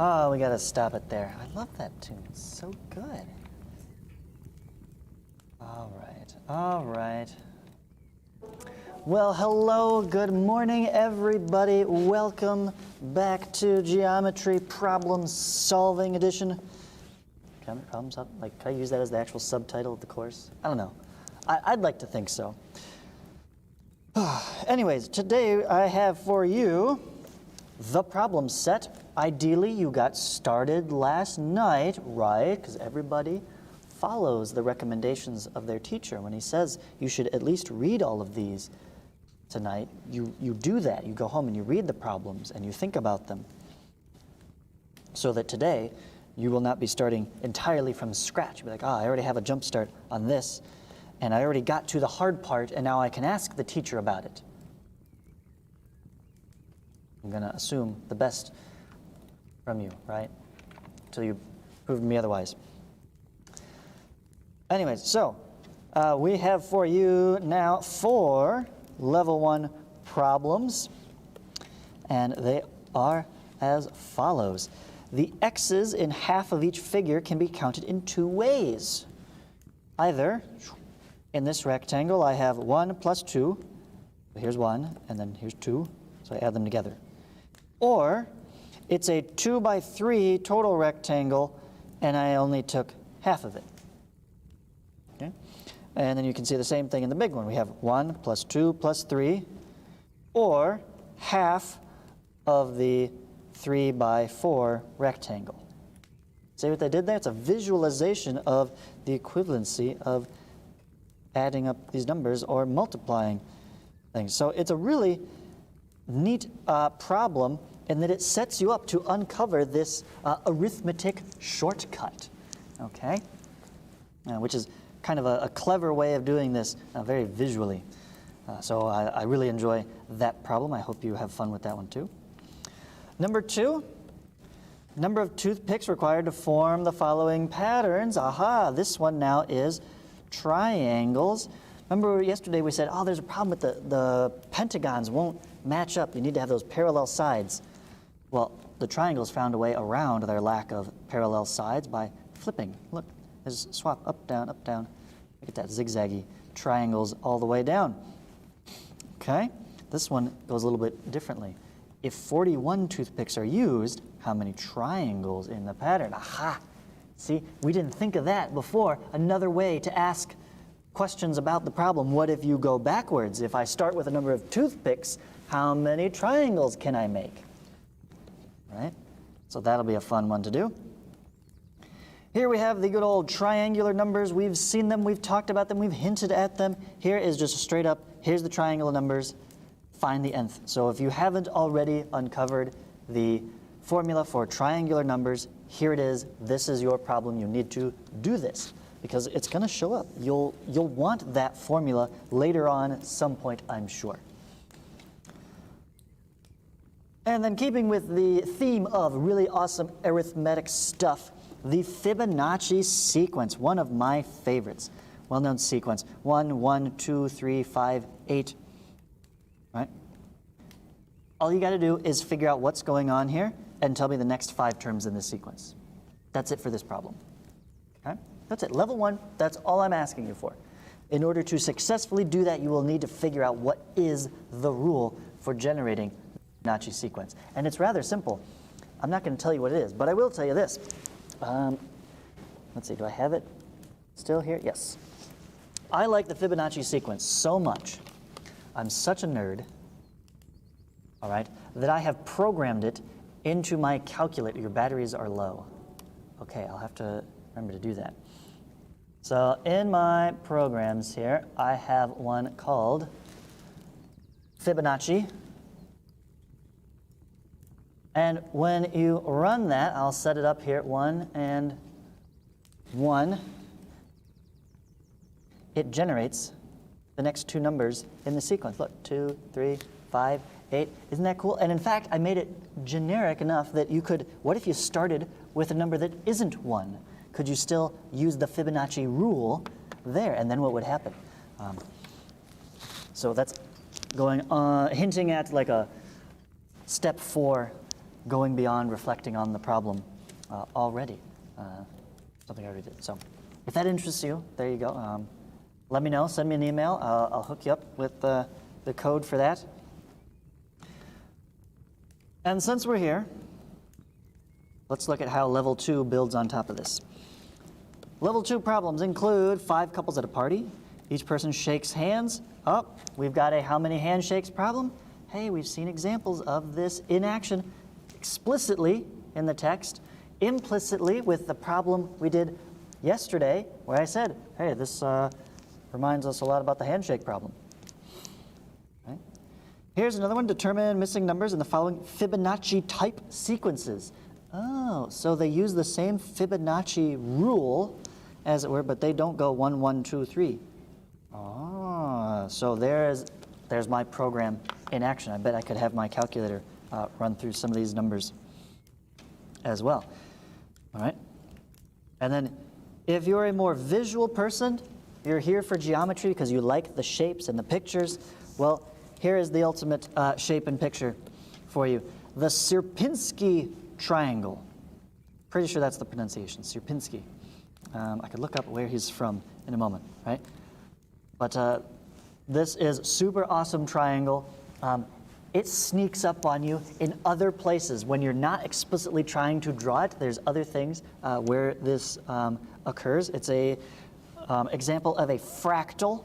Oh, we gotta stop it there. I love that tune. It's so good. All right, all right. Well, hello, good morning, everybody. Welcome back to Geometry Problem Solving Edition. Geometry Problem Solving? Like, can I use that as the actual subtitle of the course? I don't know. I'd like to think so. Anyways, today I have for you the problem set. Ideally, you got started last night, right? Because everybody follows the recommendations of their teacher. When he says you should at least read all of these tonight, you do that. You go home and you read the problems and you think about them. So that today, you will not be starting entirely from scratch. You'll be like, I already have a jump start on this, and I already got to the hard part, and now I can ask the teacher about it. I'm going to assume the best from you, right? Until you prove me otherwise. Anyways, so we have for you now 4 level 1 problems, and they are as follows. The x's in half of each figure can be counted in 2 ways. Either in this rectangle I have 1 plus 2, here's 1, and then here's 2, so I add them together. Or it's a 2 by 3 total rectangle, and I only took half of it. Okay? And then you can see the same thing in the big one. We have 1 plus 2 plus 3, or half of the 3 by 4 rectangle. See what they did there? It's a visualization of the equivalency of adding up these numbers or multiplying things. So it's a really neat problem in that it sets you up to uncover this arithmetic shortcut, okay? Which is kind of a clever way of doing this very visually. So I really enjoy that problem. I hope you have fun with that one too. Number 2, number of toothpicks required to form the following patterns. Aha, this one now is triangles. Remember yesterday we said, oh, there's a problem with the pentagons won't match up. You need to have those parallel sides. Well, the triangles found a way around their lack of parallel sides by flipping. Look, there's a swap, up, down, up, down. Look at that zigzaggy triangles all the way down. Okay, this one goes a little bit differently. If 41 toothpicks are used, how many triangles in the pattern? Aha! See, we didn't think of that before. Another way to ask questions about the problem. What if you go backwards? If I start with a number of toothpicks, how many triangles can I make? Right? So that'll be a fun one to do. Here we have the good old triangular numbers. We've seen them, we've talked about them, we've hinted at them. Here is just straight up, here's the triangular numbers, find the nth. So if you haven't already uncovered the formula for triangular numbers, here it is. This is your problem. You need to do this because it's going to show up. You'll want that formula later on at some point, I'm sure. And then keeping with the theme of really awesome arithmetic stuff, the Fibonacci sequence, one of my favorites. Well-known sequence, 1, 1, 2, 3, 5, 8, right? All you got to do is figure out what's going on here and tell me the next 5 terms in this sequence. That's it for this problem, okay? That's it, level 1, that's all I'm asking you for. In order to successfully do that, you will need to figure out what is the rule for generating Fibonacci sequence. And it's rather simple. I'm not going to tell you what it is, but I will tell you this. Let's see, do I have it still here? Yes. I like the Fibonacci sequence so much. I'm such a nerd, all right, that I have programmed it into my calculator. Your batteries are low. Okay, I'll have to remember to do that. So in my programs here, I have one called Fibonacci. And when you run that, I'll set it up here at 1 and 1. It generates the next two numbers in the sequence. Look, 2, 3, 5, 8. Isn't that cool? And in fact, I made it generic enough that you could, what if you started with a number that isn't 1? Could you still use the Fibonacci rule there? And then what would happen? So that's going hinting at like a step 4, going beyond reflecting on the problem already. Something I already did. So if that interests you, there you go. Let me know. Send me an email. I'll hook you up with the code for that. And since we're here, let's look at how level 2 builds on top of this. Level 2 problems include 5 couples at a party. Each person shakes hands. Oh, we've got a how many handshakes problem. Hey, we've seen examples of this in action explicitly in the text, implicitly with the problem we did yesterday, where I said, hey, this reminds us a lot about the handshake problem. Right? Here's another one. Determine missing numbers in the following Fibonacci type sequences. Oh, so they use the same Fibonacci rule, as it were, but they don't go 1, 1, 2, 3. Oh, so there's my program in action. I bet I could have my calculator run through some of these numbers as well. All right. And then if you're a more visual person, you're here for geometry because you like the shapes and the pictures, well, here is the ultimate shape and picture for you. The Sierpinski Triangle. Pretty sure that's the pronunciation, Sierpinski. I could look up where he's from in a moment, right? But this is super awesome triangle. It sneaks up on you in other places. When you're not explicitly trying to draw it, there's other things where this occurs. It's a example of a fractal.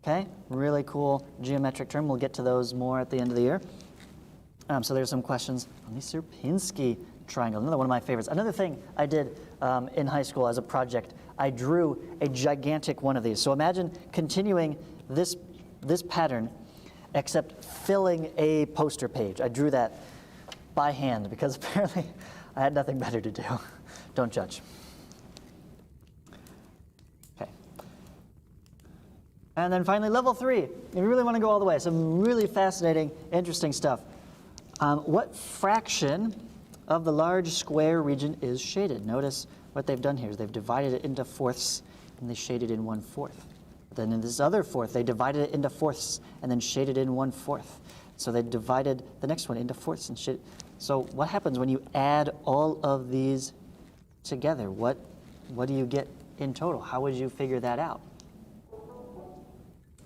Okay, really cool geometric term. We'll get to those more at the end of the year. So there's some questions on the Sierpinski triangle, another one of my favorites. Another thing I did in high school as a project, I drew a gigantic one of these. So imagine continuing this pattern, except filling a poster page. I drew that by hand because apparently I had nothing better to do. Don't judge. Okay. And then finally, level 3. If you really want to go all the way, some really fascinating, interesting stuff. What fraction of the large square region is shaded? Notice what they've done here is they've divided it into fourths, and they shaded in 1/4. Then in this other fourth, they divided it into fourths and then shaded in 1/4. So they divided the next one into fourths and shaded. So what happens when you add all of these together? What do you get in total? How would you figure that out?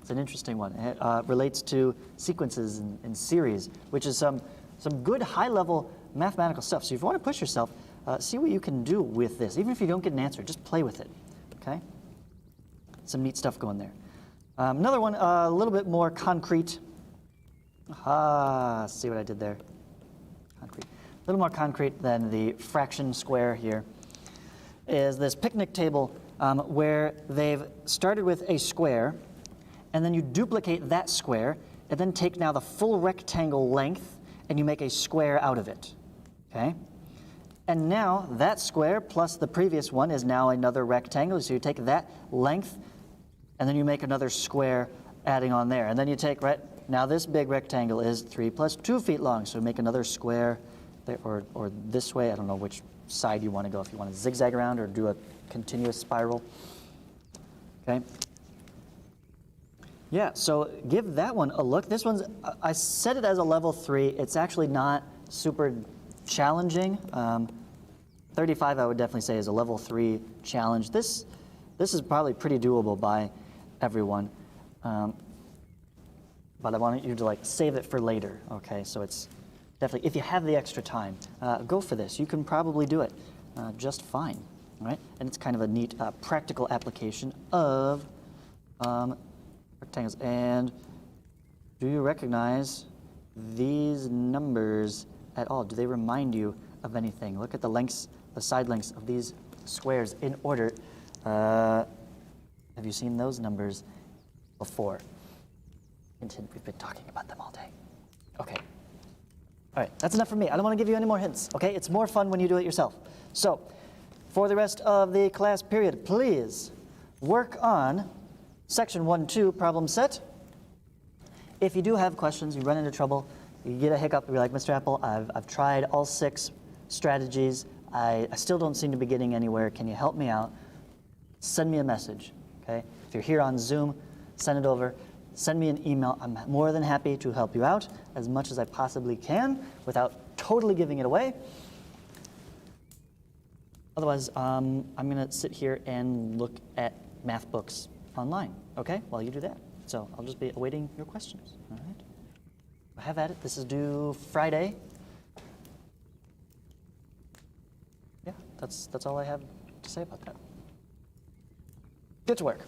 It's an interesting one. It relates to sequences and series, which is some good high-level mathematical stuff. So if you want to push yourself, see what you can do with this. Even if you don't get an answer, just play with it, okay? Some neat stuff going there. Another one, a little bit more concrete. See what I did there? Concrete. A little more concrete than the fraction square here is this picnic table where they've started with a square, and then you duplicate that square, and then take now the full rectangle length, and you make a square out of it, okay? And now that square plus the previous one is now another rectangle, so you take that length, and then you make another square adding on there. And then you take, right, now this big rectangle is 3 plus 2 feet long, so make another square there, or this way. I don't know which side you want to go, if you want to zigzag around or do a continuous spiral, okay? Yeah, so give that one a look. This one's, I set it as a level 3. It's actually not super challenging. 35 I would definitely say is a level 3 challenge. This is probably pretty doable by everyone. But I want you to like save it for later, okay? So it's definitely, if you have the extra time, go for this. You can probably do it just fine, right? And it's kind of a neat practical application of rectangles. And do you recognize these numbers at all? Do they remind you of anything? Look at the lengths, the side lengths of these squares in order. Have you seen those numbers before? We've been talking about them all day. Okay. All right, that's enough for me. I don't want to give you any more hints, okay? It's more fun when you do it yourself. So, for the rest of the class period, please work on section 1-2 problem set. If you do have questions, you run into trouble, you get a hiccup, you're like, Mr. Apple, I've tried all 6 strategies. I still don't seem to be getting anywhere. Can you help me out? Send me a message, okay? If you're here on Zoom, send it over. Send me an email. I'm more than happy to help you out as much as I possibly can without totally giving it away. Otherwise, I'm going to sit here and look at math books online, okay, while you do that. So I'll just be awaiting your questions, all right? Have at it. This is due Friday. Yeah, that's all I have to say about that. Get to work.